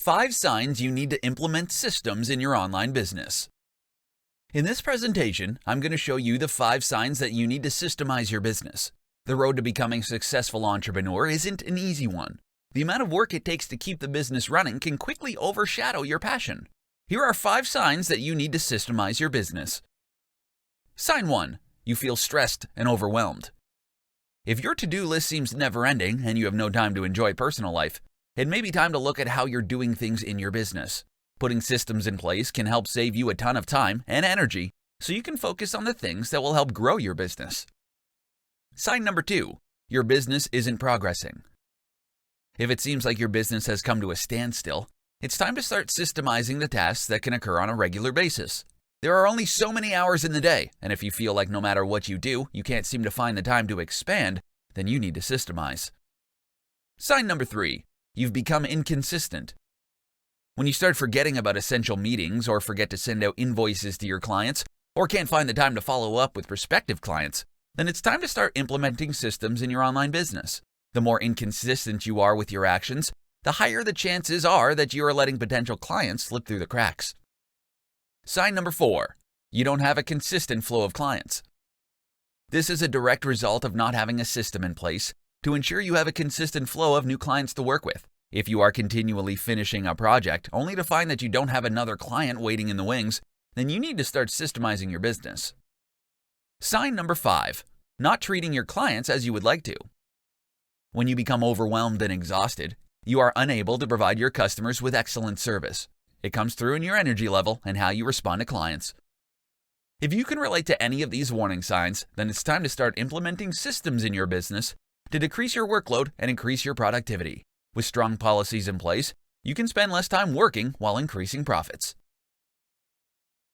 5 signs you need to implement systems in your online business. In this presentation, I'm going to show you the 5 signs that you need to systemize your business. The road to becoming a successful entrepreneur isn't an easy one. The amount of work it takes to keep the business running can quickly overshadow your passion. Here are 5 signs that you need to systemize your business. Sign 1. You feel stressed and overwhelmed. If your to-do list seems never-ending and you have no time to enjoy personal life, it may be time to look at how you're doing things in your business. Putting systems in place can help save you a ton of time and energy so you can focus on the things that will help grow your business. Sign number 2. Your business isn't progressing. If it seems like your business has come to a standstill, it's time to start systemizing the tasks that can occur on a regular basis. There are only so many hours in the day, and if you feel like no matter what you do, you can't seem to find the time to expand, then you need to systemize. Sign number 3. You've become inconsistent. When you start forgetting about essential meetings or forget to send out invoices to your clients or can't find the time to follow up with prospective clients, then it's time to start implementing systems in your online business. The more inconsistent you are with your actions, the higher the chances are that you are letting potential clients slip through the cracks. Sign number 4. You don't have a consistent flow of clients. This is a direct result of not having a system in place to ensure you have a consistent flow of new clients to work with. If you are continually finishing a project only to find that you don't have another client waiting in the wings, then you need to start systemizing your business. Sign number 5. Not treating your clients as you would like to. When you become overwhelmed and exhausted, you are unable to provide your customers with excellent service. It comes through in your energy level and how you respond to clients. If you can relate to any of these warning signs, then it's time to start implementing systems in your business to decrease your workload and increase your productivity. With strong policies in place, you can spend less time working while increasing profits.